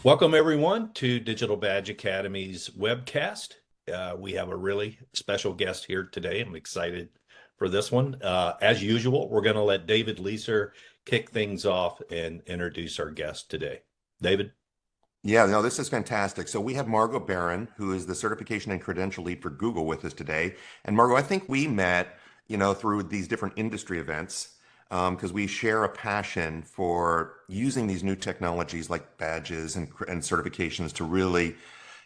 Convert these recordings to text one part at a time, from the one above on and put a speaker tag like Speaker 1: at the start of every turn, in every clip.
Speaker 1: Welcome, everyone, to Digital Badge Academy's webcast. We have a really special guest here today. I'm excited for this one. As usual, we're going to let David Leeser kick things off and introduce our guest today. David?
Speaker 2: Yeah, no, this is fantastic. So we have Margot Baron, who is the Certification and Credential Lead for Google with us today. And Margot, I think we met, through these different industry events, because we share a passion for using these new technologies like badges and certifications to really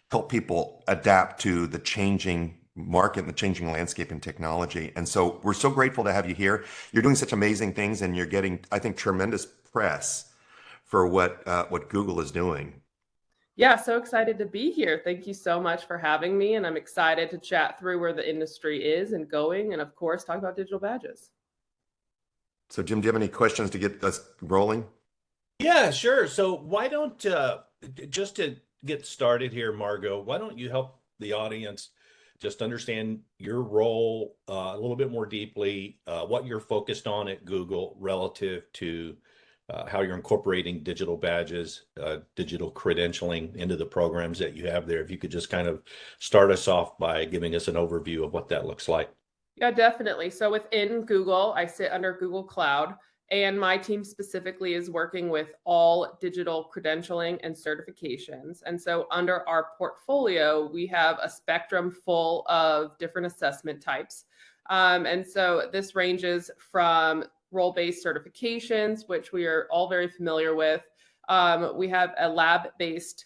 Speaker 2: help people adapt to the changing market and the changing landscape in technology. And so we're so grateful to have you here. You're doing such amazing things, and you're getting, I think, tremendous press for what Google is doing.
Speaker 3: Yeah, so excited to be here. Thank you so much for having me. And I'm excited to chat through where the industry is and going, and of course, talk about digital badges.
Speaker 2: So, Jim, do you have any questions to get us rolling?
Speaker 1: Yeah, sure. So why don't, just to get started here, Margot, why don't you help the audience just understand your role a little bit more deeply, what you're focused on at Google relative to how you're incorporating digital badges, digital credentialing into the programs that you have there. If you could just kind of start us off by giving us an overview of what that looks like.
Speaker 3: Yeah, definitely. So within Google, I sit under Google Cloud, and my team specifically is working with all digital credentialing and certifications. And so under our portfolio, we have a spectrum full of different assessment types. And so this ranges from role-based certifications, which we are all very familiar with. We have a lab-based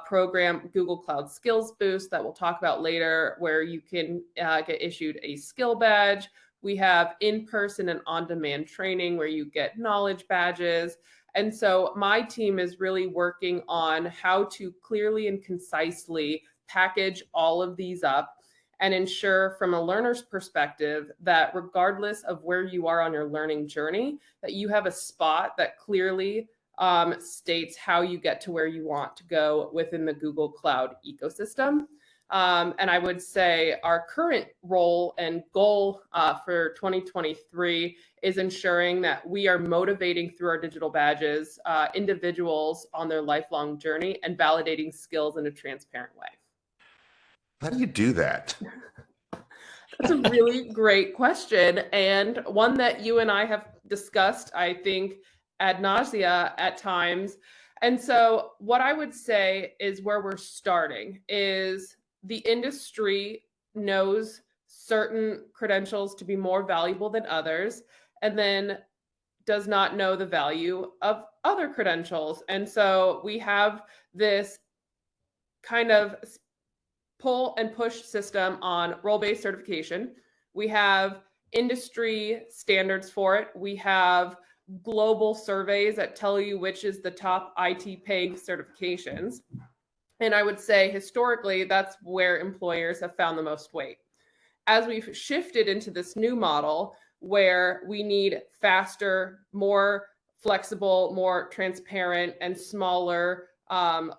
Speaker 3: program, Google Cloud Skills Boost, that we'll talk about later, where you can get issued a skill badge. We have in-person and on-demand training where you get knowledge badges. And so my team is really working on how to clearly and concisely package all of these up and ensure from a learner's perspective that regardless of where you are on your learning journey, that you have a spot that clearly states how you get to where you want to go within the Google Cloud ecosystem. And I would say our current role and goal for 2023 is ensuring that we are motivating through our digital badges individuals on their lifelong journey and validating skills in a transparent way.
Speaker 2: How do you do that?
Speaker 3: That's a really great question, and one that you and I have discussed, I think, ad nausea at times. And so what I would say is where we're starting is the industry knows certain credentials to be more valuable than others, and then does not know the value of other credentials. And so we have this kind of pull and push system on role-based certification. We have industry standards for it. We have global surveys that tell you which is the top IT paying certifications. And I would say historically, that's where employers have found the most weight. As we've shifted into this new model where we need faster, more flexible, more transparent, and smaller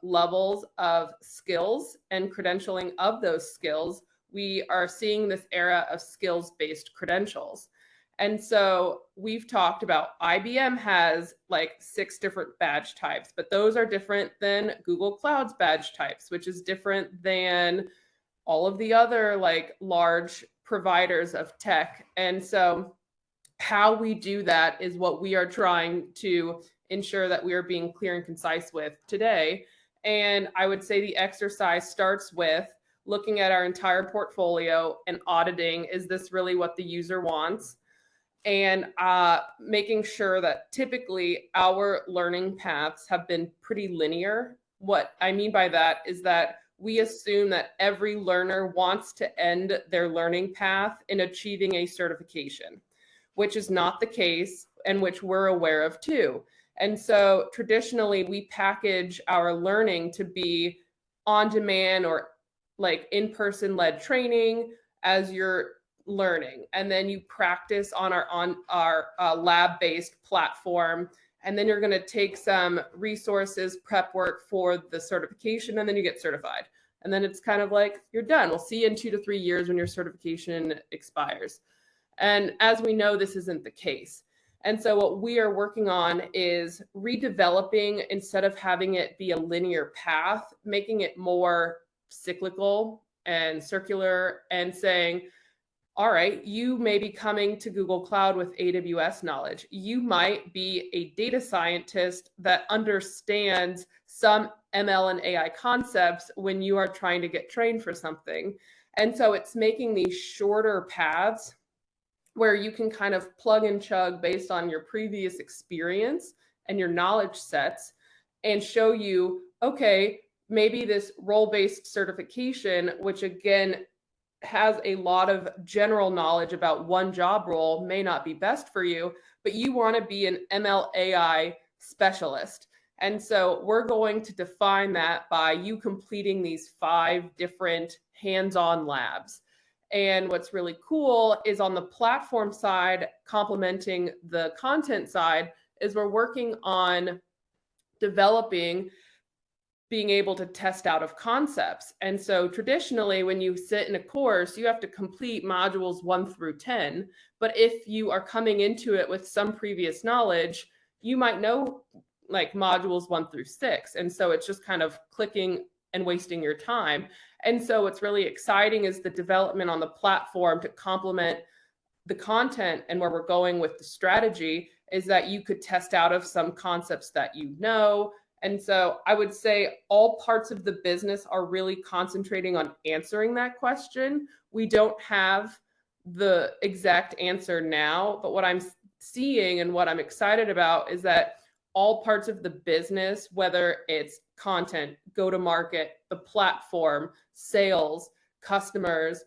Speaker 3: levels of skills and credentialing of those skills, we are seeing this era of skills-based credentials. And so we've talked about IBM has like 6 different badge types, but those are different than Google Cloud's badge types, which is different than all of the other like large providers of tech. And so how we do that is what we are trying to ensure that we are being clear and concise with today. And I would say the exercise starts with looking at our entire portfolio and auditing, is this really what the user wants? And making sure that typically our learning paths have been pretty linear. What I mean by that is that we assume that every learner wants to end their learning path in achieving a certification, which is not the case and which we're aware of too. And so traditionally we package our learning to be on demand or like in-person led training as you're learning, and then you practice on our lab-based platform, and then you're going to take some resources prep work for the certification, and then you get certified, and then it's kind of like you're done. We'll see you in 2 to 3 years when your certification expires. And as we know, this isn't the case. And so what we are working on is redeveloping, instead of having it be a linear path, making it more cyclical and circular, and saying, all right, you may be coming to Google Cloud with AWS knowledge. You might be a data scientist that understands some ML and AI concepts when you are trying to get trained for something. And so it's making these shorter paths where you can kind of plug and chug based on your previous experience and your knowledge sets, and show you, okay, maybe this role-based certification, which again has a lot of general knowledge about one job role, may not be best for you, but you want to be an ML AI specialist. And so we're going to define that by you completing these 5 different hands-on labs. And what's really cool is, on the platform side, complementing the content side, is we're working on developing being able to test out of concepts. And so traditionally, when you sit in a course, you have to complete modules 1 through 10. But if you are coming into it with some previous knowledge, you might know like modules 1 through 6. And so it's just kind of clicking and wasting your time. And so what's really exciting is the development on the platform to complement the content, and where we're going with the strategy is that you could test out of some concepts that you know. And so I would say all parts of the business are really concentrating on answering that question. We don't have the exact answer now, but what I'm seeing and what I'm excited about is that all parts of the business, whether it's content, go-to-market, the platform, sales, customers,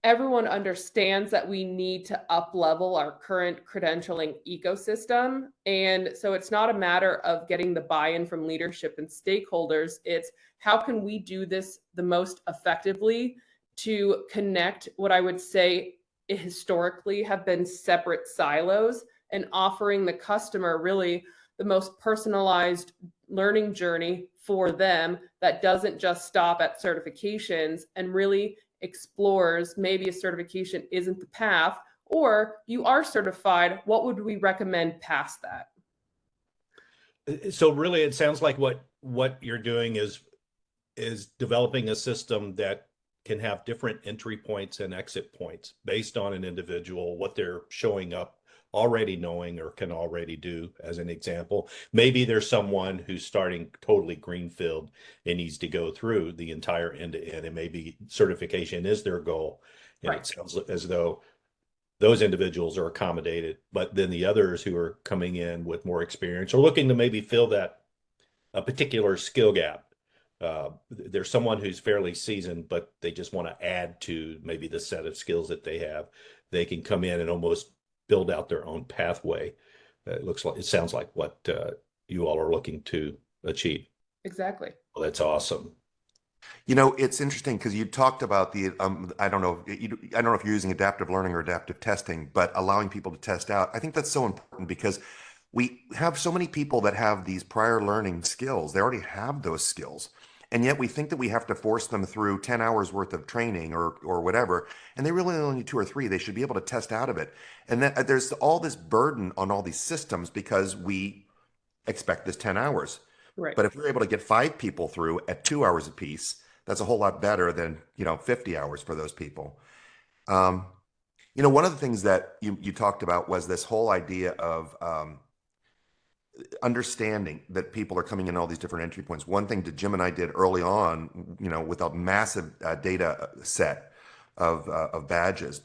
Speaker 3: everyone understands that we need to up-level our current credentialing ecosystem. And so it's not a matter of getting the buy-in from leadership and stakeholders. It's how can we do this the most effectively to connect what I would say historically have been separate silos, and offering the customer really the most personalized learning journey for them that doesn't just stop at certifications and really explores maybe a certification isn't the path, or you are certified, what would we recommend past that?
Speaker 1: So really, it sounds like what you're doing is developing a system that can have different entry points and exit points based on an individual, what they're showing up already knowing or can already do. As an example, maybe there's someone who's starting totally greenfield and needs to go through the entire end to end, and maybe certification is their goal. And
Speaker 3: Right.
Speaker 1: it sounds as though those individuals are accommodated, but then the others who are coming in with more experience are looking to maybe fill that a particular skill gap. There's someone who's fairly seasoned, but they just want to add to maybe the set of skills that they have. They can come in and almost build out their own pathway. It sounds like what you all are looking to achieve.
Speaker 3: Exactly.
Speaker 1: Well, that's awesome.
Speaker 2: You know, it's interesting because you talked about the I don't know, I don't know if you're using adaptive learning or adaptive testing, but allowing people to test out. I think that's so important because we have so many people that have these prior learning skills. They already have those skills. And yet we think that we have to force them through 10 hours worth of training or whatever. And they really only need 2 or 3. They should be able to test out of it. And then there's all this burden on all these systems because we expect this 10 hours.
Speaker 3: Right.
Speaker 2: But if we're able to get 5 people through at 2 hours apiece, that's a whole lot better than, 50 hours for those people. One of the things that you talked about was this whole idea of understanding that people are coming in all these different entry points. One thing that Jim and I did early on, with a massive data set of badges,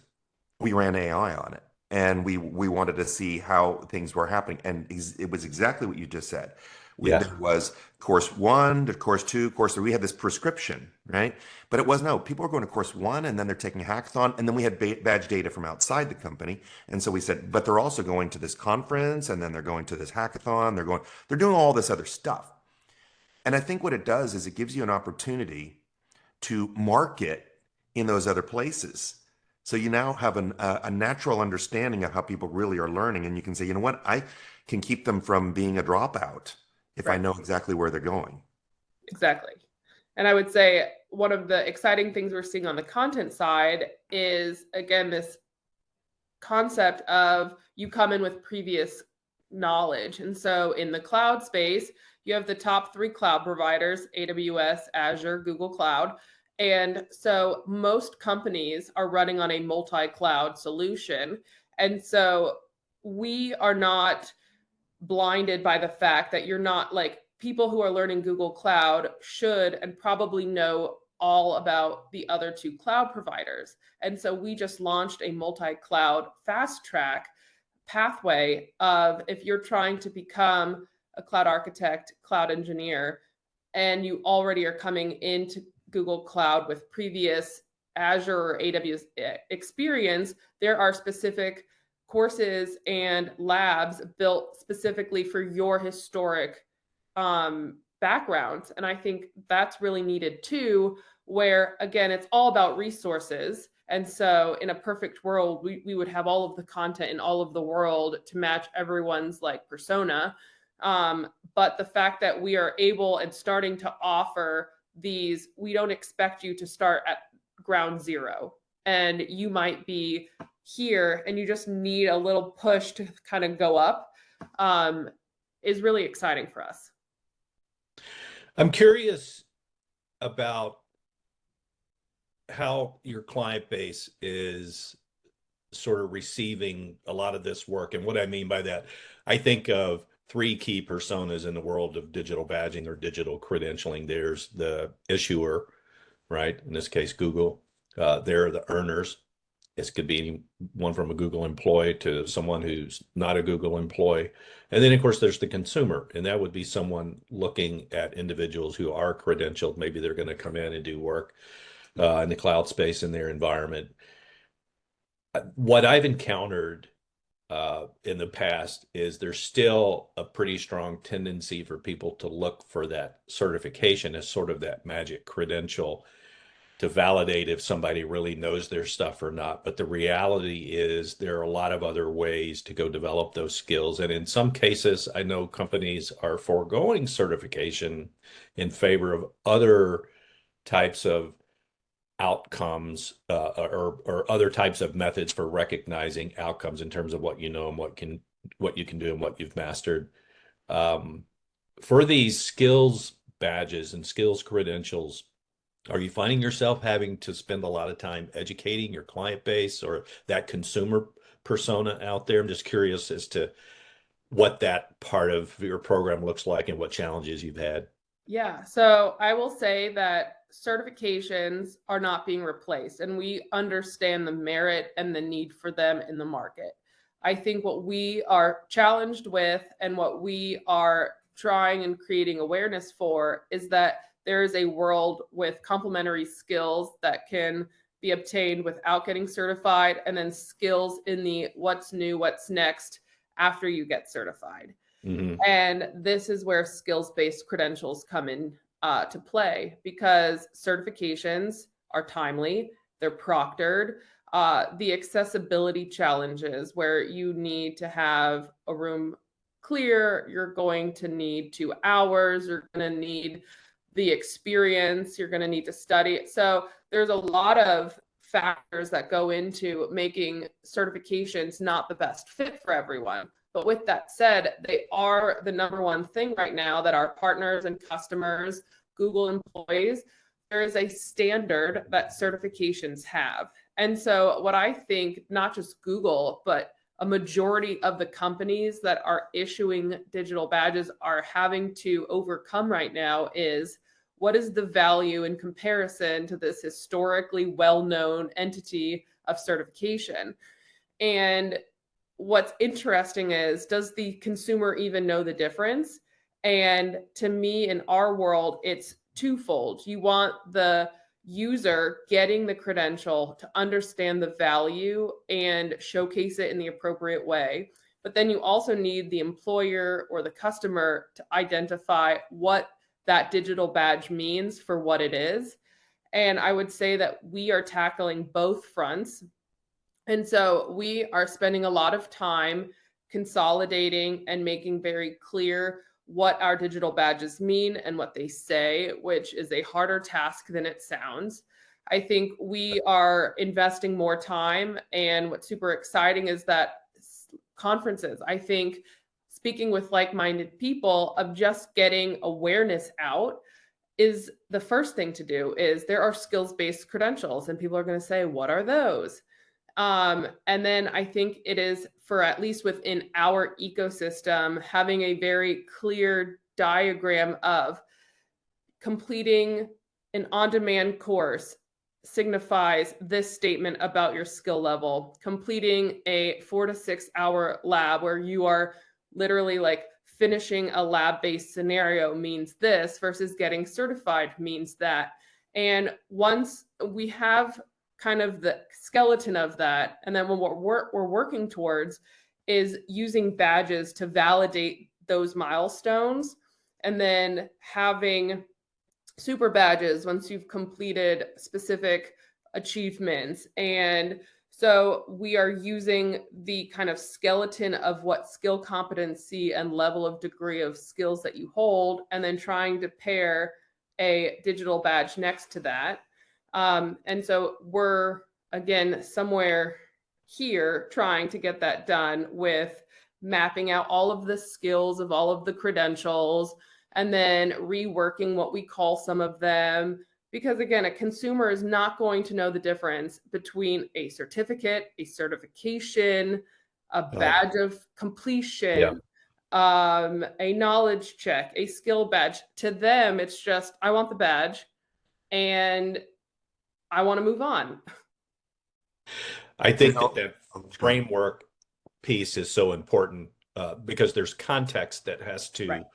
Speaker 2: we ran AI on it, and we wanted to see how things were happening, and it was exactly what you just said. There was course 1 to course 2, course 3. We had this prescription, right? But it was no. People were going to course 1, and then they're taking a hackathon, and then we had badge data from outside the company, and so we said, but they're also going to this conference, and then they're going to this hackathon. They're doing all this other stuff, and I think what it does is it gives you an opportunity to market in those other places. So you now have a natural understanding of how people really are learning, and you can say, you know what, I can keep them from being a dropout if I know exactly where they're going.
Speaker 3: Exactly. And I would say one of the exciting things we're seeing on the content side is, again, this concept of you come in with previous knowledge. And so in the cloud space, you have the top 3 cloud providers, AWS, Azure, Google Cloud. And so most companies are running on a multi-cloud solution. And so we are not blinded by the fact that you're not like people who are learning Google Cloud should and probably know all about the other 2 cloud providers. And so we just launched a multi-cloud fast track pathway of if you're trying to become a cloud architect, cloud engineer, and you already are coming into Google Cloud with previous Azure or AWS experience, there are specific courses and labs built specifically for your historic backgrounds. And I think that's really needed too, where again, it's all about resources. And so in a perfect world, we would have all of the content in all of the world to match everyone's like persona. But the fact that we are able and starting to offer these, we don't expect you to start at ground zero. And you might be here and you just need a little push to kind of go up, is really exciting for us.
Speaker 1: I'm curious about how your client base is sort of receiving a lot of this work. And what I mean by that, I think of 3 key personas in the world of digital badging or digital credentialing. There's the issuer, right? In this case, Google. There are the earners. This could be anyone from a Google employee to someone who's not a Google employee. And then, of course, there's the consumer, and that would be someone looking at individuals who are credentialed. Maybe they're going to come in and do work in the cloud space in their environment. What I've encountered in the past is there's still a pretty strong tendency for people to look for that certification as sort of that magic credential to validate if somebody really knows their stuff or not. But the reality is there are a lot of other ways to go develop those skills. And in some cases, I know companies are foregoing certification in favor of other types of outcomes or other types of methods for recognizing outcomes in terms of what you know and what you can do and what you've mastered. For these skills badges and skills credentials, are you finding yourself having to spend a lot of time educating your client base or that consumer persona out there? I'm just curious as to what that part of your program looks like and what challenges you've had.
Speaker 3: Yeah, so I will say that certifications are not being replaced, and we understand the merit and the need for them in the market. I think what we are challenged with and what we are trying and creating awareness for is that there is a world with complementary skills that can be obtained without getting certified, and then skills in the what's new, what's next after you get certified.
Speaker 1: Mm-hmm.
Speaker 3: And this is where skills-based credentials come in to play, because certifications are timely, they're proctored. The accessibility challenges where you need to have a room clear, you're going to need 2 hours, you're going to need the experience, you're going to need to study it. So there's a lot of factors that go into making certifications not the best fit for everyone. But with that said, they are the number one thing right now that our partners and customers, Google employees, there is a standard that certifications have. And so what I think, not just Google, but a majority of the companies that are issuing digital badges are having to overcome right now is, what is the value in comparison to this historically well-known entity of certification? And what's interesting is, does the consumer even know the difference? And to me, in our world, it's twofold. You want the user getting the credential to understand the value and showcase it in the appropriate way. But then you also need the employer or the customer to identify what that digital badge means for what it is. And I would say that we are tackling both fronts. And so we are spending a lot of time consolidating and making very clear what our digital badges mean and what they say, which is a harder task than it sounds. I think we are investing more time. And what's super exciting is that conferences, I think speaking with like-minded people of just getting awareness out is the first thing to do. Is there are skills-based credentials, and people are going to say, what are those? And then I think it is, for at least within our ecosystem, having a very clear diagram of completing an on-demand course signifies this statement about your skill level. Completing a 4 to 6 hour lab where you are literally like finishing a lab-based scenario means this, versus getting certified means that. And once we have kind of the skeleton of that, and then what we're working towards is using badges to validate those milestones, and then having super badges once you've completed specific achievements. And so we are using the kind of skeleton of what skill competency and level of degree of skills that you hold, and then trying to pair a digital badge next to that. And so we're, again, somewhere here trying to get that done with mapping out all of the skills of all of the credentials, and then reworking what we call some of them. Because again, a consumer is not going to know the difference between a certificate, a certification, a badge of completion, a knowledge check, a skill badge. To them, it's just, I want the badge and I want to move on.
Speaker 1: I think that framework piece is so important because there's context that has to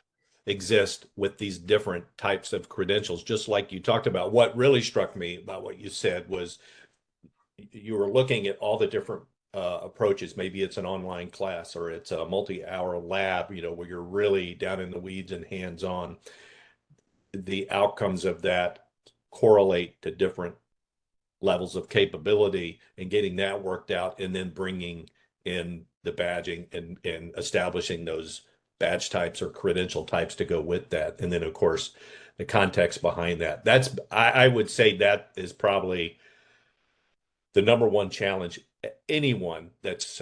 Speaker 1: exist with these different types of credentials. Just like you talked about, what really struck me about what you said was you were looking at all the different approaches. Maybe it's an online class or it's a multi-hour lab, where you're really down in the weeds and hands-on. The outcomes of that correlate to different levels of capability, and getting that worked out, and then bringing in the badging and establishing those badge types or credential types to go with that. And then of course the context behind that. I would say that is probably the number one challenge anyone that's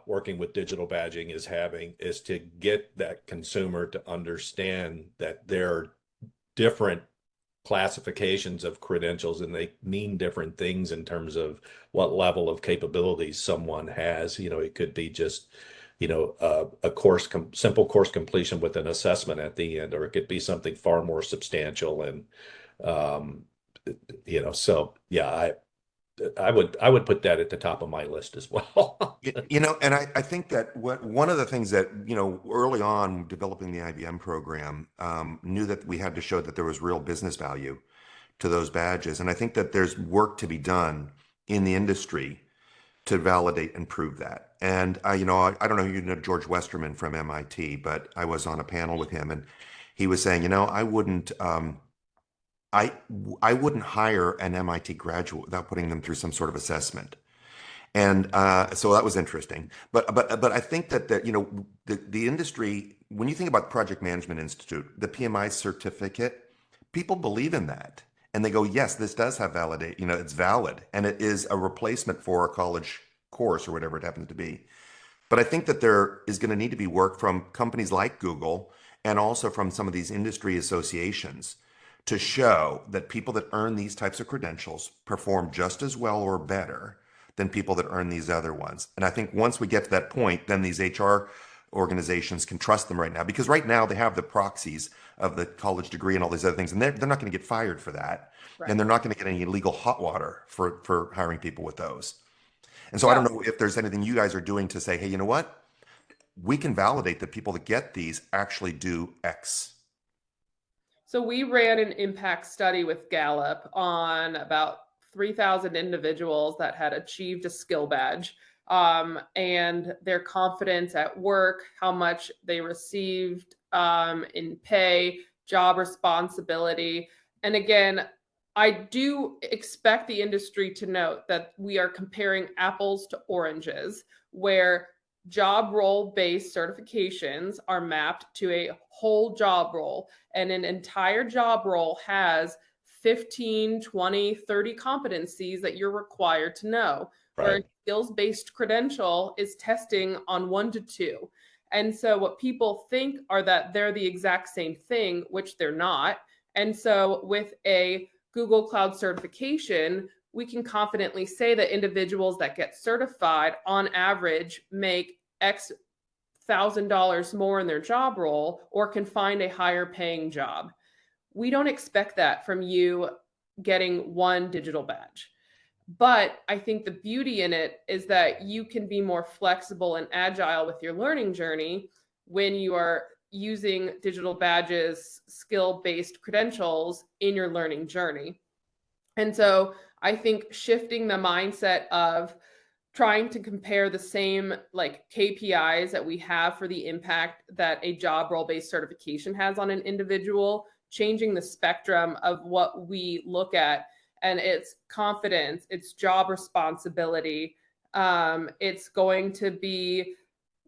Speaker 1: working with digital badging is having, is to get that consumer to understand that there are different classifications of credentials and they mean different things in terms of what level of capabilities someone has. It could be just a simple course completion with an assessment at the end, or it could be something far more substantial. And so yeah, I would put that at the top of my list as well.
Speaker 2: And I think that one of the things that, early on developing the IBM program, knew that we had to show that there was real business value to those badges. And I think that there's work to be done in the industry to validate and prove that. And I don't know if you know George Westerman from MIT, but I was on a panel with him and he was saying, I wouldn't hire an MIT graduate without putting them through some sort of assessment. And so that was interesting. But I think that the industry, when you think about the Project Management Institute, the PMI certificate, people believe in that. And they go, yes, this does have validate, it's valid. And it is a replacement for a college course or whatever it happens to be. But I think that there is going to need to be work from companies like Google and also from some of these industry associations to show that people that earn these types of credentials perform just as well or better than people that earn these other ones. And I think once we get to that point, then these HR organizations can trust them right now, because right now they have the proxies of the college degree and all these other things, and they're not going to get fired for that. Right. And they're not going to get any legal hot water for hiring people with those. And so I don't know if there's anything you guys are doing to say, hey, you know what? We can validate that people that get these actually do X.
Speaker 3: So we ran an impact study with Gallup on about 3,000 individuals that had achieved a skill badge, and their confidence at work, how much they received in pay, job responsibility. And again, I do expect the industry to note that we are comparing apples to oranges, where job role based certifications are mapped to a whole job role, and an entire job role has 15, 20, 30 competencies that you're required to know, where
Speaker 1: Right.
Speaker 3: a skills-based credential is testing on 1 to 2. And so what people think are that they're the exact same thing, which they're not. And so with a Google Cloud certification, we can confidently say that individuals that get certified on average make X $1,000 more in their job role or can find a higher paying job. We don't expect that from you getting one digital badge. But I think the beauty in it is that you can be more flexible and agile with your learning journey when you are using digital badges, skill-based credentials in your learning journey. And so I think shifting the mindset of trying to compare the same like KPIs that we have for the impact that a job role-based certification has on an individual, changing the spectrum of what we look at, and it's confidence, it's job responsibility, it's going to be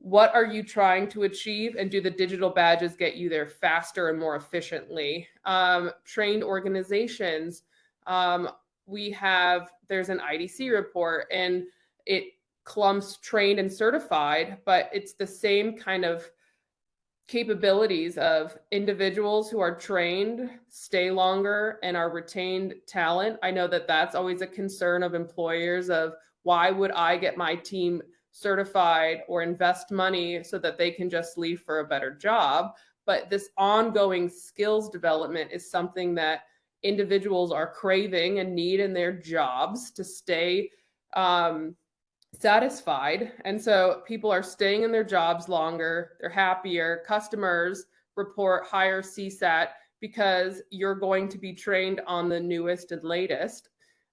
Speaker 3: what are you trying to achieve, and do the digital badges get you there faster and more efficiently? Trained organizations, there's an IDC report, and it clumps trained and certified, but it's the same kind of capabilities of individuals who are trained, stay longer, and are retained talent. I know that that's always a concern of employers of why would I get my team certified or invest money so that they can just leave for a better job? But this ongoing skills development is something that individuals are craving and need in their jobs to stay satisfied. And so people are staying in their jobs longer, they're happier, customers report higher CSAT because you're going to be trained on the newest and latest,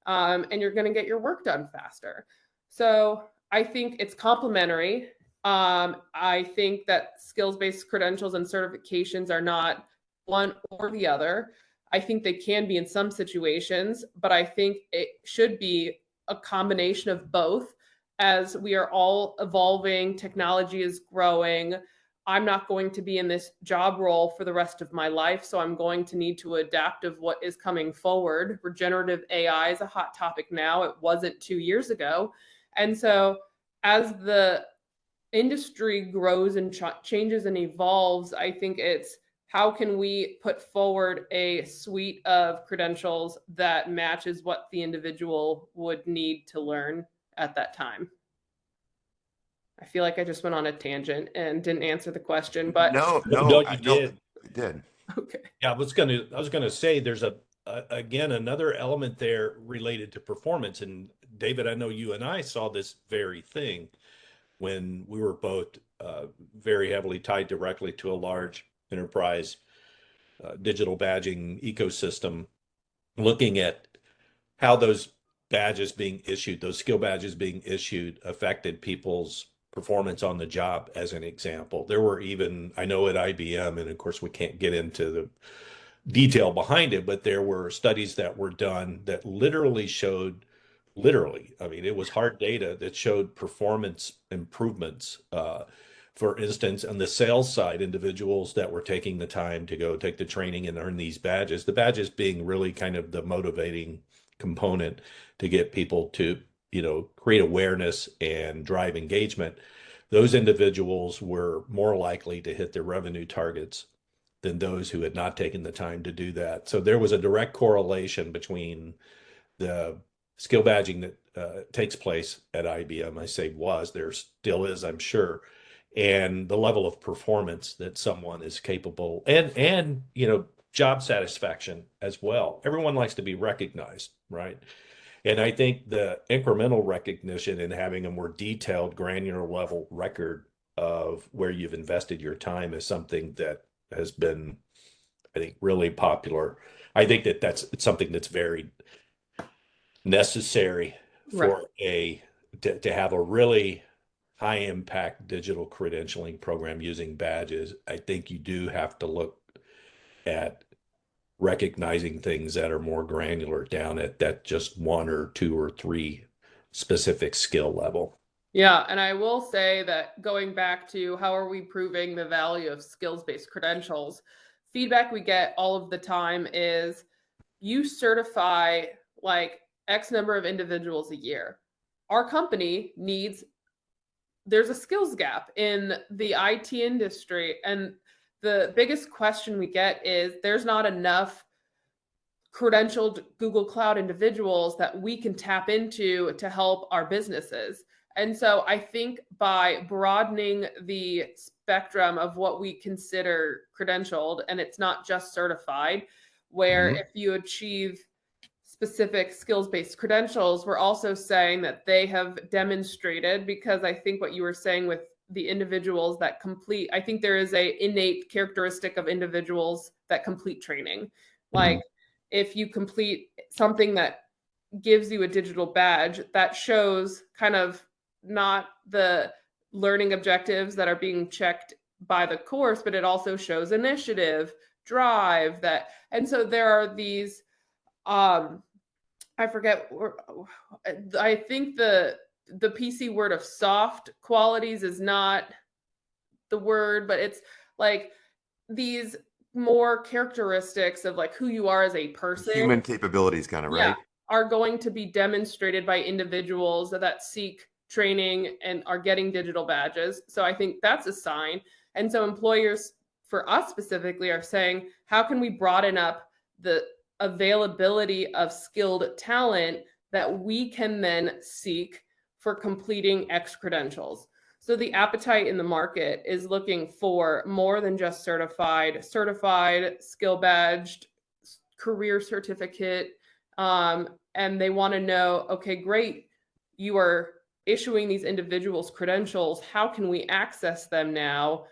Speaker 3: and you're going to get your work done faster. So I think it's complementary. I think that skills-based credentials and certifications are not one or the other. I think they can be in some situations, but I think it should be a combination of both. As we are all evolving, technology is growing. I'm not going to be in this job role for the rest of my life, so I'm going to need to adapt of what is coming forward. Regenerative AI is a hot topic now. It wasn't 2 years ago. And so as the industry grows and changes and evolves, I think it's how can we put forward a suite of credentials that matches what the individual would need to learn at that time. I feel like I just went on a tangent and didn't answer the question, but
Speaker 2: No,
Speaker 1: You
Speaker 2: no,
Speaker 1: did.
Speaker 2: I did.
Speaker 3: okay.
Speaker 1: Yeah, I was gonna say there's again another element there related to performance. And David, I know you and I saw this very thing when we were both very heavily tied directly to a large enterprise digital badging ecosystem, looking at how those badges being issued, those skill badges being issued, affected people's performance on the job. As an example, there were even, I know at IBM, and of course we can't get into the detail behind it, but there were studies that were done that literally, I mean, it was hard data that showed performance improvements. For instance, on the sales side, individuals that were taking the time to go take the training and earn these badges, the badges being really kind of the motivating component to get people to, create awareness and drive engagement. Those individuals were more likely to hit their revenue targets than those who had not taken the time to do that. So there was a direct correlation between the skill badging that takes place at IBM. I say was, there still is, I'm sure, and the level of performance that someone is capable, and job satisfaction as well. Everyone likes to be recognized, right? And I think the incremental recognition and having a more detailed, granular level record of where you've invested your time is something that has been, I think, really popular. I think that it's something that's very necessary for to have a really high impact digital credentialing program using badges. I think you do have to look at recognizing things that are more granular down at that just 1 or 2 or 3 specific skill level.
Speaker 3: Yeah, and I will say that going back to how are we proving the value of skills-based credentials, feedback we get all of the time is you certify like X number of individuals a year. Our company needs, there's a skills gap in the IT industry. And the biggest question we get is there's not enough credentialed Google Cloud individuals that we can tap into to help our businesses. And so I think by broadening the spectrum of what we consider credentialed, and it's not just certified, where if you achieve specific skills-based credentials, we're also saying that they have demonstrated, because I think what you were saying with the individuals that complete, I think there is a innate characteristic of individuals that complete training. Like if you complete something that gives you a digital badge, that shows kind of not the learning objectives that are being checked by the course, but it also shows initiative, drive, that. And so there are these I forget, I think the PC word of soft qualities is not the word, but it's like these more characteristics of like who you are as a person.
Speaker 2: Human capabilities, kind of, right?
Speaker 3: Are going to be demonstrated by individuals that seek training and are getting digital badges. So I think that's a sign. And so employers, for us specifically, are saying, how can we broaden up the availability of skilled talent that we can then seek for completing X credentials? So the appetite in the market is looking for more than just certified, skill badged, career certificate. And they want to know, okay, great, you are issuing these individuals credentials. How can we access them now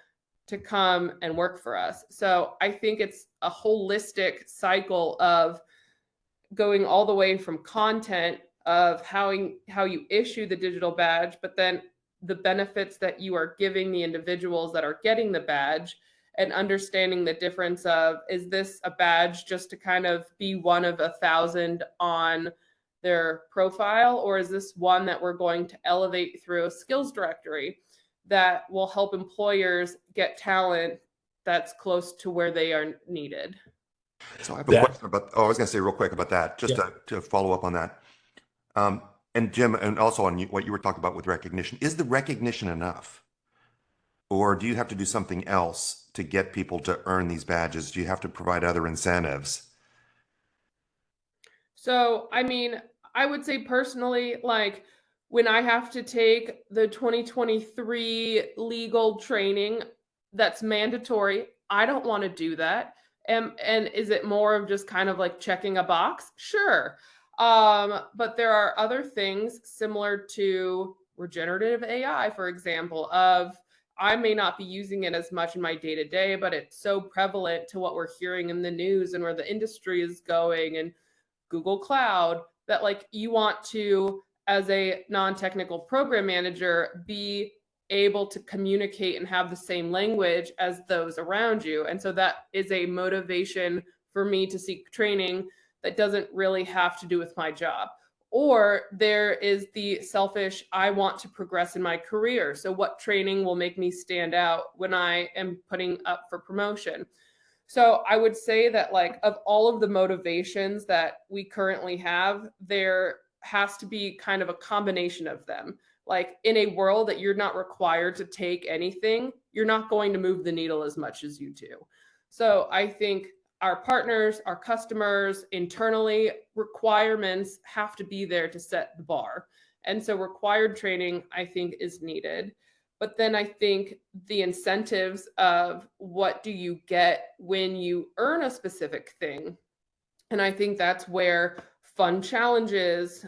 Speaker 3: to come and work for us? So I think it's a holistic cycle of going all the way from content of how you issue the digital badge, but then the benefits that you are giving the individuals that are getting the badge, and understanding the difference of, is this a badge just to kind of be one of 1,000 on their profile, or is this one that we're going to elevate through a skills directory that will help employers get talent that's close to where they are needed?
Speaker 2: So I have a question about, I was going to say real quick about that, just to follow up on that. And Jim, and also on what you were talking about with recognition, is the recognition enough? Or do you have to do something else to get people to earn these badges? Do you have to provide other incentives?
Speaker 3: So, I mean, I would say personally, like when I have to take the 2023 legal training that's mandatory, I don't want to do that. And is it more of just kind of like checking a box? Sure. But there are other things similar to regenerative AI, for example, of I may not be using it as much in my day to day, but it's so prevalent to what we're hearing in the news and where the industry is going and Google Cloud, that like you want to, as a non-technical program manager, be able to communicate and have the same language as those around you. And so that is a motivation for me to seek training that doesn't really have to do with my job. Or there is the selfish, I want to progress in my career. So what training will make me stand out when I am putting up for promotion? So I would say that like of all of the motivations that we currently have, there has to be kind of a combination of them. Like in a world that you're not required to take anything, you're not going to move the needle as much as you do. So I think our partners, our customers, internally, requirements have to be there to set the bar. And so required training, I think, is needed. But then I think the incentives of what do you get when you earn a specific thing. And I think that's where fun challenges,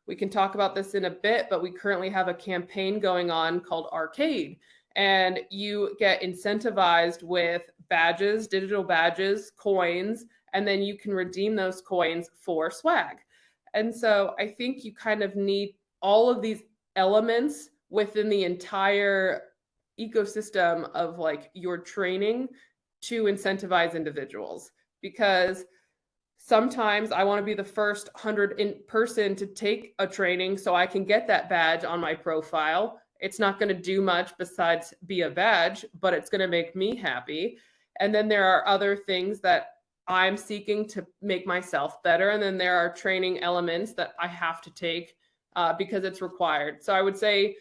Speaker 3: we can talk about this in a bit, but we currently have a campaign going on called Arcade. And you get incentivized with badges, digital badges, coins, and then you can redeem those coins for swag. And so I think you kind of need all of these elements within the entire ecosystem of like your training to incentivize individuals. Because sometimes I want to be the first 100 in person to take a training so I can get that badge on my profile. It's not going to do much besides be a badge, but it's going to make me happy. And then there are other things that I'm seeking to make myself better. And then there are training elements that I have to take because it's required. So I would say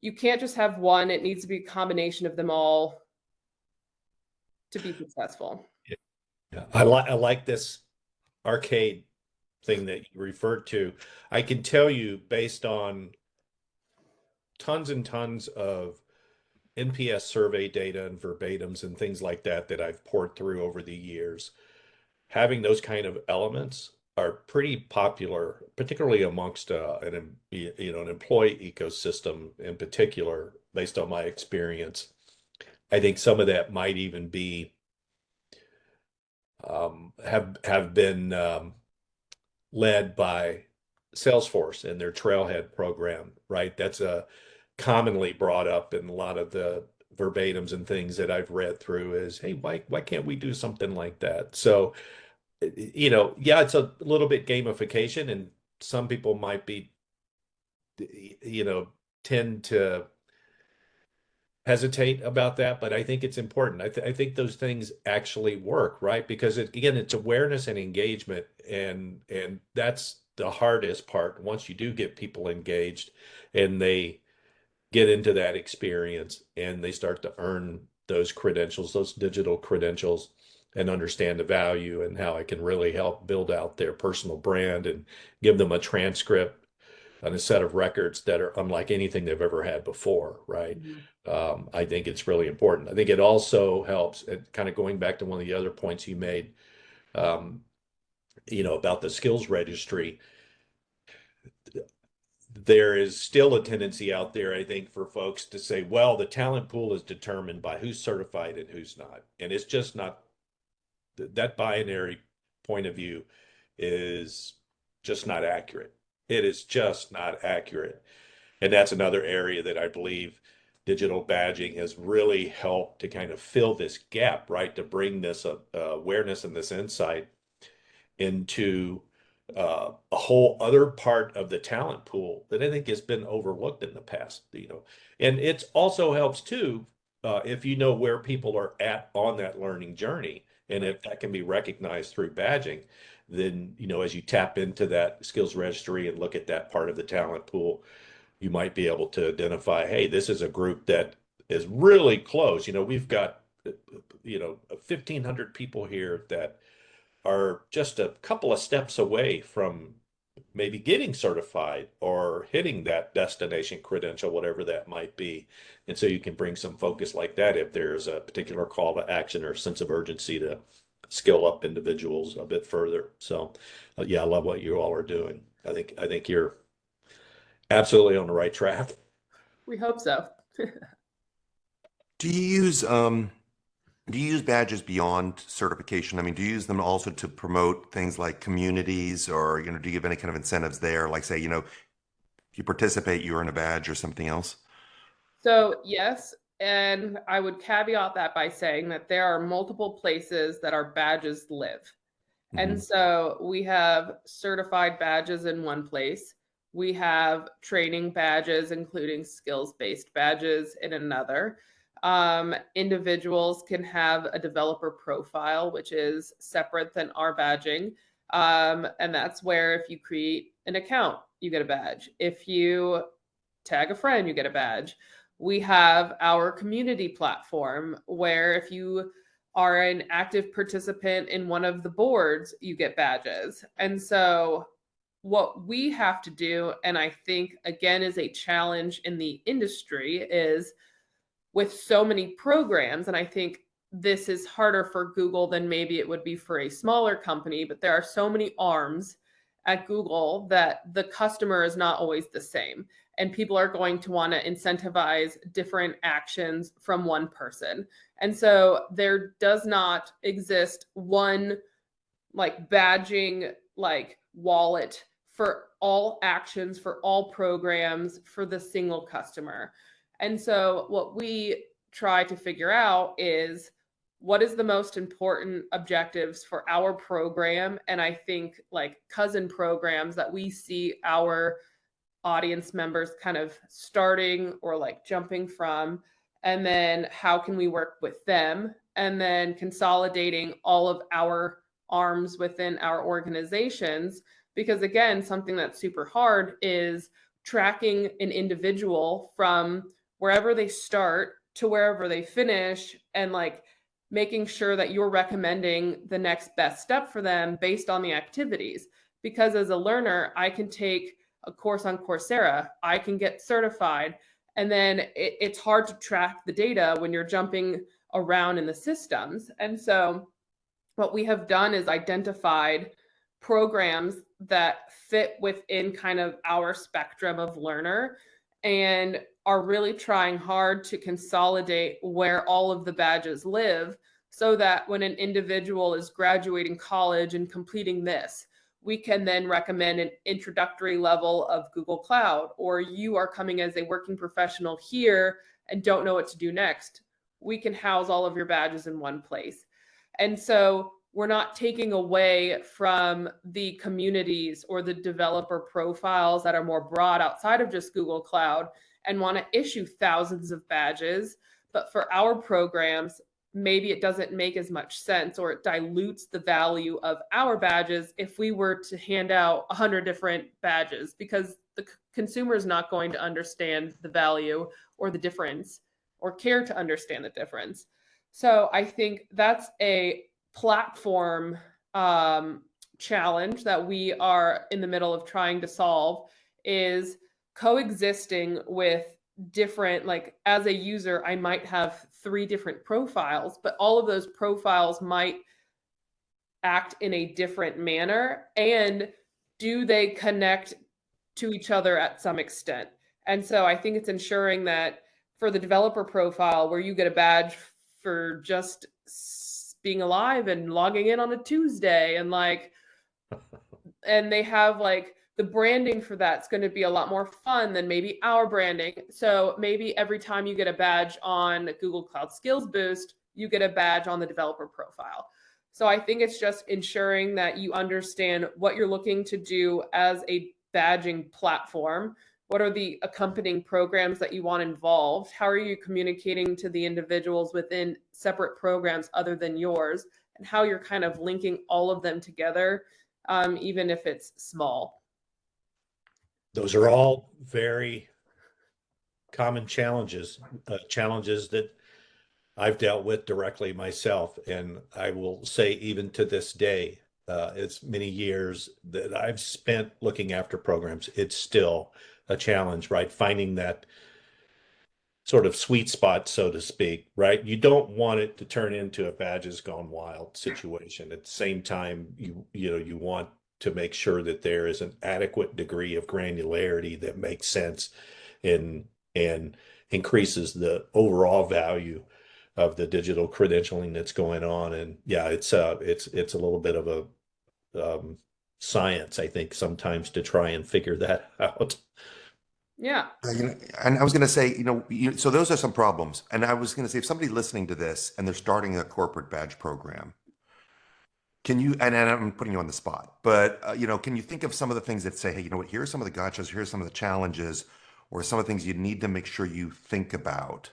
Speaker 3: you can't just have one. It needs to be a combination of them all to be successful.
Speaker 1: Yeah. I like this arcade thing that you referred to. I can tell you based on tons and tons of NPS survey data and verbatims and things like that that I've poured through over the years, having those kind of elements are pretty popular, particularly amongst an employee ecosystem in particular, based on my experience. I think some of that might even be have been led by Salesforce and their Trailhead program, right? That's commonly brought up in a lot of the verbatims and things that I've read through is, hey, why can't we do something like that? So, yeah, it's a little bit gamification, and some people might be, tend to hesitate about that, but I think it's important. I think those things actually work, right? Because again, it's awareness and engagement, and that's the hardest part. Once you do get people engaged and they get into that experience and they start to earn those credentials, those digital credentials, and understand the value and how it can really help build out their personal brand and give them a transcript and a set of records that are unlike anything they've ever had before, right?
Speaker 3: Mhm.
Speaker 1: I think it's really important. I think it also helps, kind of going back to one of the other points you made, um, about the skills registry. There is still a tendency out there, I think, for folks to say, well, the talent pool is determined by who's certified and who's not. And it's just not that binary point of view is just not accurate. It is just not accurate. And that's another area that I believe digital badging has really helped to kind of fill this gap, right? To bring this awareness and this insight into a whole other part of the talent pool that I think has been overlooked in the past, And it also helps too, if you know where people are at on that learning journey, and if that can be recognized through badging, then, as you tap into that skills registry and look at that part of the talent pool, you might be able to identify, hey, this is a group that is really close. We've got, 1,500 people here that are just a couple of steps away from maybe getting certified or hitting that destination credential, whatever that might be. And so you can bring some focus like that if there's a particular call to action or sense of urgency to skill up individuals a bit further. So, yeah, I love what you all are doing. I think you're absolutely on the right track.
Speaker 3: We hope so.
Speaker 2: Do you use badges beyond certification? I mean, do you use them also to promote things like communities, or do you give any kind of incentives there? Like, say, if you participate, you earn a badge or something else.
Speaker 3: So, yes. And I would caveat that by saying that there are multiple places that our badges live.
Speaker 2: Hmm.
Speaker 3: And so we have certified badges in one place. We have training badges, including skills-based badges, in another. Individuals can have a developer profile, which is separate than our badging. And that's where if you create an account, you get a badge. If you tag a friend, you get a badge. We have our community platform where if you are an active participant in one of the boards, you get badges. And so what we have to do, and I think again is a challenge in the industry, is with so many programs, and I think this is harder for Google than maybe it would be for a smaller company, but there are so many arms at Google that the customer is not always the same. And people are going to want to incentivize different actions from one person. And so there does not exist one like badging like wallet for all actions, for all programs, for the single customer. And so what we try to figure out is what is the most important objectives for our program. And I think like cousin programs that we see our audience members kind of starting or like jumping from, and then how can we work with them, and then consolidating all of our arms within our organizations. Because again, something that's super hard is tracking an individual from wherever they start to wherever they finish, and like making sure that you're recommending the next best step for them based on the activities. Because as a learner, I can take a course on Coursera, I can get certified, and then it's hard to track the data when you're jumping around in the systems. And so what we have done is identified programs that fit within kind of our spectrum of learner, and are really trying hard to consolidate where all of the badges live, so that when an individual is graduating college and completing this, we can then recommend an introductory level of Google Cloud. Or you are coming as a working professional here and don't know what to do next, we can house all of your badges in one place. And so we're not taking away from the communities or the developer profiles that are more broad outside of just Google Cloud and want to issue thousands of badges. But for our programs, maybe it doesn't make as much sense, or it dilutes the value of our badges if we were to hand out 100 different badges, because the consumer is not going to understand the value or the difference, or care to understand the difference. So I think that's a platform challenge that we are in the middle of trying to solve, is coexisting with different, like as a user, I might have 3 different profiles, but all of those profiles might act in a different manner. And do they connect to each other at some extent? And so I think it's ensuring that for the developer profile, where you get a badge for just being alive and logging in on a Tuesday, and like, and they have like the branding for that's going to be a lot more fun than maybe our branding. So maybe every time you get a badge on Google Cloud Skills Boost, you get a badge on the developer profile. So I think it's just ensuring that you understand what you're looking to do as a badging platform. What are the accompanying programs that you want involved? How are you communicating to the individuals within separate programs other than yours? And how you're kind of linking all of them together, even if it's small.
Speaker 1: Those are all very common challenges, challenges that I've dealt with directly myself. And I will say, even to this day, it's many years that I've spent looking after programs, it's still a challenge, right? Finding that sort of sweet spot, so to speak, right? You don't want it to turn into a badges gone wild situation. At the same time, you want to make sure that there is an adequate degree of granularity that makes sense and increases the overall value of the digital credentialing that's going on. And yeah, it's a little bit of a science, I think, sometimes to try and figure that out.
Speaker 3: Yeah.
Speaker 2: And I was going to say, so those are some problems. And I was going to say, if somebody listening to this and they're starting a corporate badge program, can you, and I'm putting you on the spot, but, can you think of some of the things that say, hey, you know what, here are some of the gotchas, here's some of the challenges, or some of the things you need to make sure you think about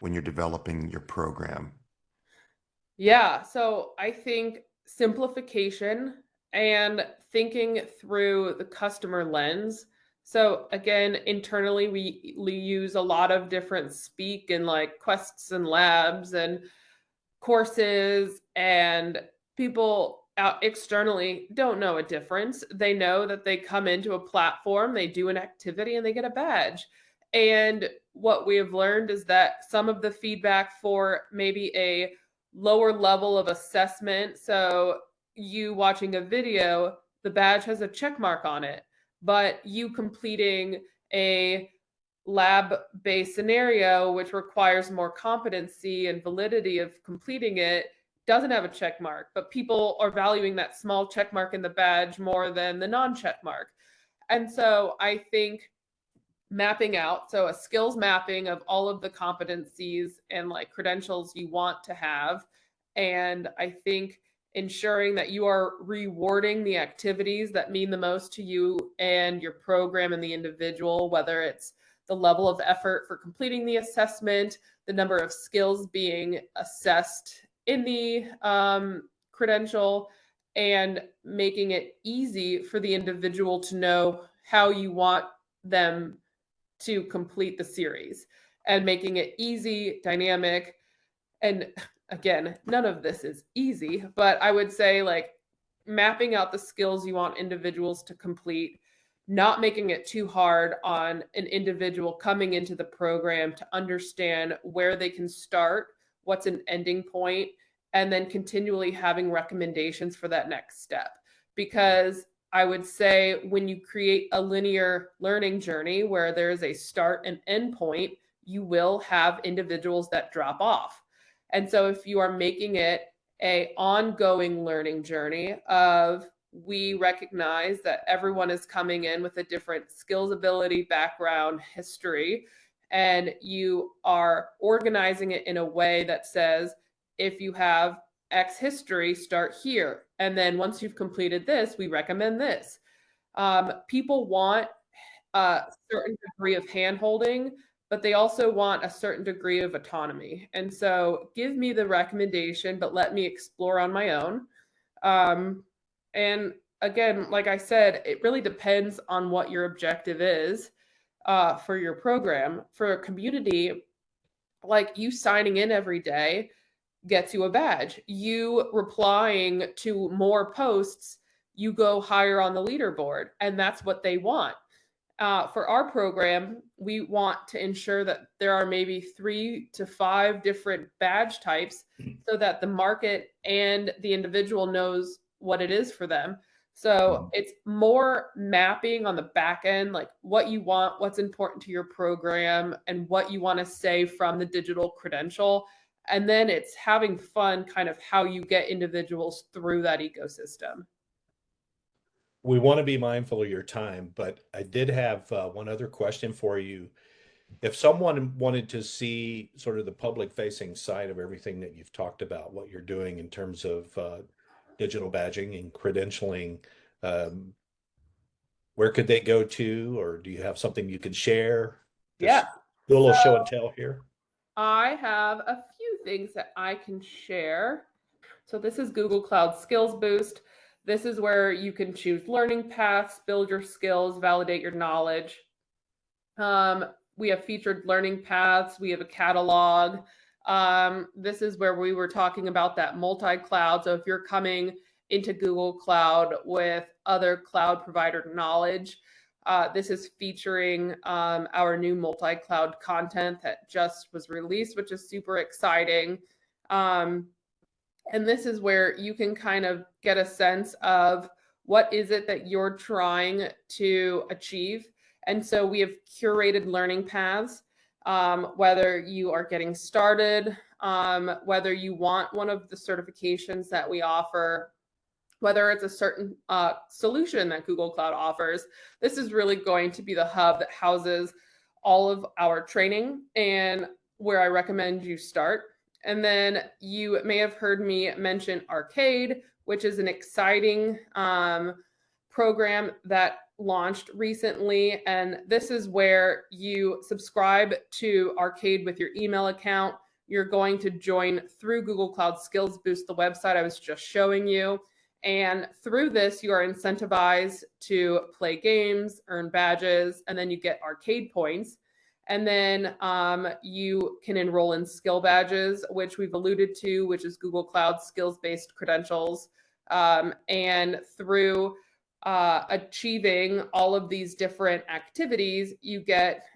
Speaker 2: when you're developing your program?
Speaker 3: Yeah. So I think simplification and thinking through the customer lens. So again, internally, we use a lot of different speak and like quests and labs and courses, and people out externally don't know a difference. They know that they come into a platform, they do an activity, and they get a badge. And what we have learned is that some of the feedback for maybe a lower level of assessment, so you watching a video, the badge has a check mark on it, but you completing a lab-based scenario, which requires more competency and validity of completing it, doesn't have a check mark, but people are valuing that small check mark in the badge more than the non-check mark. And so I think mapping out, so a skills mapping of all of the competencies and like credentials you want to have. And I think ensuring that you are rewarding the activities that mean the most to you and your program and the individual, whether it's the level of effort for completing the assessment, the number of skills being assessed in the credential, and making it easy for the individual to know how you want them to complete the series, and making it easy, dynamic. And again, none of this is easy, but I would say like mapping out the skills you want individuals to complete, not making it too hard on an individual coming into the program to understand where they can start, what's an ending point, and then continually having recommendations for that next step. Because I would say when you create a linear learning journey where there is a start and end point, you will have individuals that drop off. And so if you are making it a ongoing learning journey of, we recognize that everyone is coming in with a different skills, ability, background, history, and you are organizing it in a way that says, if you have X history, start here. And then once you've completed this, we recommend this. People want a certain degree of hand-holding, but they also want a certain degree of autonomy. And so give me the recommendation, but let me explore on my own. And again, like I said, it really depends on what your objective is for your program. For a community, like you signing in every day gets you a badge. You replying to more posts, you go higher on the leaderboard, and that's what they want. For our program, we want to ensure that there are maybe 3 to 5 different badge types so that the market and the individual knows what it is for them. So it's more mapping on the back end, like what you want, what's important to your program, and what you want to say from the digital credential. And then it's having fun, kind of how you get individuals through that ecosystem.
Speaker 1: We want to be mindful of your time, but I did have one other question for you. If someone wanted to see sort of the public facing side of everything that you've talked about, what you're doing in terms of digital badging and credentialing, um, where could they go to, or do you have something you can share? Just
Speaker 3: Yeah.
Speaker 1: do a little
Speaker 3: So
Speaker 1: show and tell here.
Speaker 3: I have a few things that I can share. So this is Google Cloud Skills Boost. This is where you can choose learning paths, build your skills, validate your knowledge. We have featured learning paths. We have a catalog. This is where we were talking about that multi-cloud. So if you're coming into Google Cloud with other cloud provider knowledge, this is featuring our new multi-cloud content that just was released, which is super exciting. And this is where you can kind of get a sense of what is it that you're trying to achieve. And so we have curated learning paths, whether you are getting started, whether you want one of the certifications that we offer, whether it's a certain solution that Google Cloud offers. This is really going to be the hub that houses all of our training and where I recommend you start. And then you may have heard me mention Arcade, which is an exciting program that launched recently. And this is where you subscribe to Arcade with your email account. You're going to join through Google Cloud Skills Boost, the website I was just showing you. And through this, you are incentivized to play games, earn badges, and then you get arcade points. And then you can enroll in skill badges, which we've alluded to, which is Google Cloud skills-based credentials. And through achieving all of these different activities, you get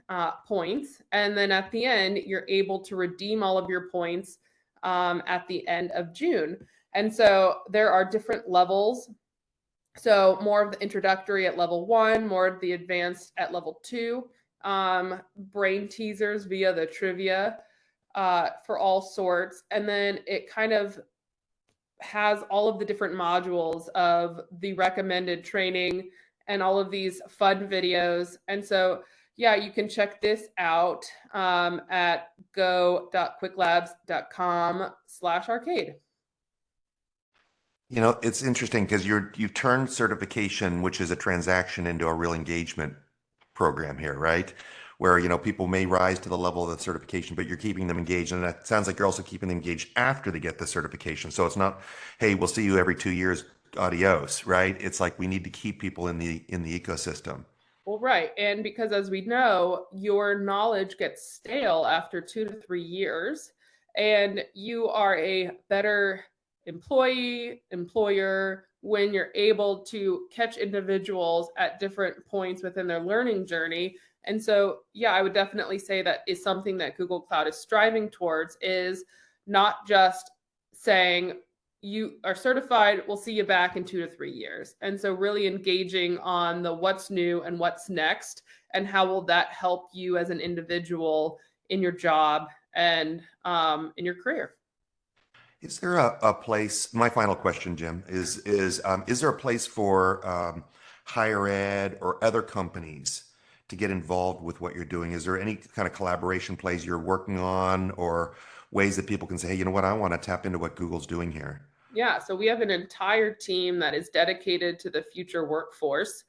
Speaker 3: points. And then at the end, you're able to redeem all of your points at the end of June. And so there are different levels. So more of the introductory at level 1, more of the advanced at level 2. Brain teasers via the trivia for all sorts. And then it kind of has all of the different modules of the recommended training and all of these fun videos. And so, yeah, you can check this out at go.quicklabs.com/arcade.
Speaker 2: You know, it's interesting because you've turned certification, which is a transaction, into a real engagement program here, right? Where, you know, people may rise to the level of the certification, but you're keeping them engaged. And that sounds like you're also keeping them engaged after they get the certification. So it's not, hey, we'll see you every 2 years adios, right? It's like we need to keep people in the ecosystem.
Speaker 3: Well, right. And because as we know, your knowledge gets stale after 2 to 3 years, and you are a better employee, employer, when you're able to catch individuals at different points within their learning journey. And so, yeah, I would definitely say that is something that Google Cloud is striving towards, is not just saying, you are certified, we'll see you back in 2 to 3 years. And so really engaging on the what's new and what's next, and how will that help you as an individual in your job and in your career.
Speaker 2: Is there a place, my final question, Jim, is there a place for higher ed or other companies to get involved with what you're doing? Is there any kind of collaboration plays you're working on, or ways that people can say, hey, you know what, I want to tap into what Google's doing here?
Speaker 3: Yeah, so we have an entire team that is dedicated to the future workforce,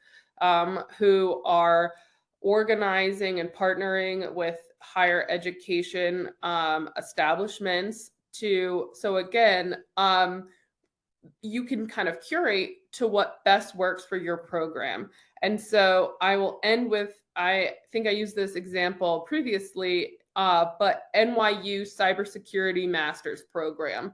Speaker 3: who are organizing and partnering with higher education establishments to, so again, you can kind of curate to what best works for your program. And so I will end with, I think I used this example previously, but NYU Cybersecurity Master's Program.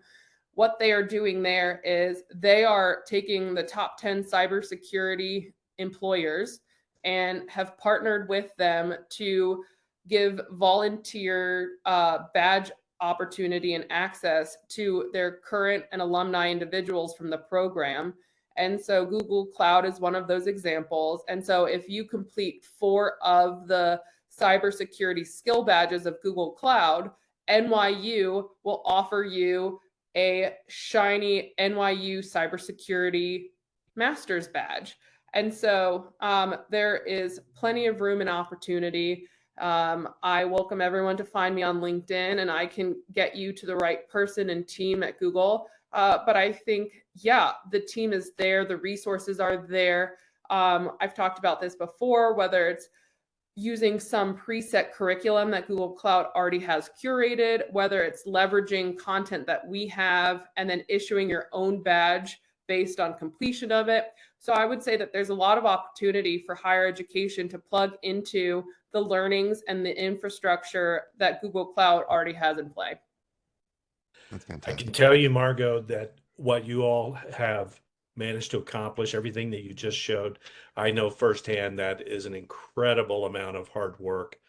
Speaker 3: What they are doing there is they are taking the top 10 cybersecurity employers and have partnered with them to give volunteer badge opportunity and access to their current and alumni individuals from the program. And so Google Cloud is one of those examples. And so if you complete 4 of the cybersecurity skill badges of Google Cloud, NYU will offer you a shiny NYU cybersecurity master's badge. And so there is plenty of room and opportunity. I welcome everyone to find me on LinkedIn, and I can get you to the right person and team at Google. But I think, yeah, the team is there. The resources are there. I've talked about this before, whether it's using some preset curriculum that Google Cloud already has curated, whether it's leveraging content that we have and then issuing your own badge based on completion of it. So I would say that there's a lot of opportunity for higher education to plug into the learnings and the infrastructure that Google Cloud already has in play.
Speaker 2: That's
Speaker 1: I
Speaker 2: fantastic.
Speaker 1: can tell you, Margot, that what you all have managed to accomplish, everything that you just showed, I know firsthand that is an incredible amount of hard work,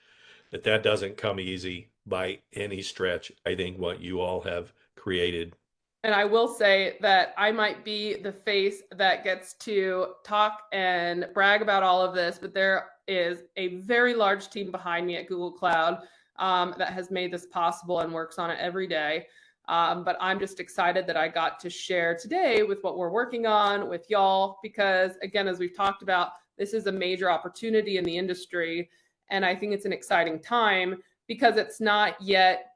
Speaker 1: that doesn't come easy by any stretch. I think what you all have created.
Speaker 3: And I will say that I might be the face that gets to talk and brag about all of this, but there is a very large team behind me at Google Cloud that has made this possible and works on it every day. But I'm just excited that I got to share today with what we're working on with y'all, because again, as we've talked about, this is a major opportunity in the industry. And I think it's an exciting time because it's not yet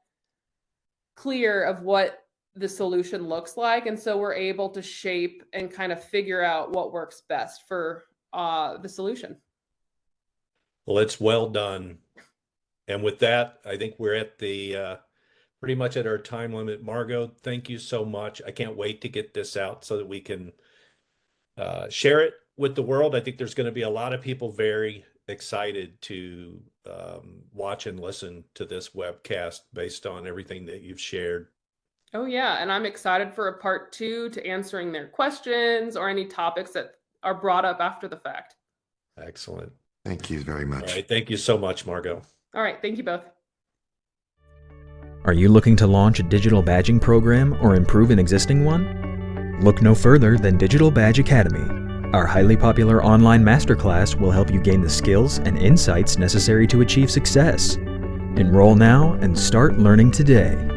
Speaker 3: clear of what the solution looks like. And so we're able to shape and kind of figure out what works best for the solution.
Speaker 1: Well, it's well done. And with that, I think we're at the pretty much at our time limit. Margot, thank you so much. I can't wait to get this out so that we can share it with the world. I think there's going to be a lot of people very excited to watch and listen to this webcast based on everything that you've shared.
Speaker 3: Oh yeah, and I'm excited for a part 2 to answering their questions or any topics that are brought up after the fact.
Speaker 1: Excellent.
Speaker 2: Thank you very much.
Speaker 1: All right, thank you so much, Margot.
Speaker 3: All right, thank you both.
Speaker 4: Are you looking to launch a digital badging program or improve an existing one? Look no further than Digital Badge Academy. Our highly popular online masterclass will help you gain the skills and insights necessary to achieve success. Enroll now and start learning today.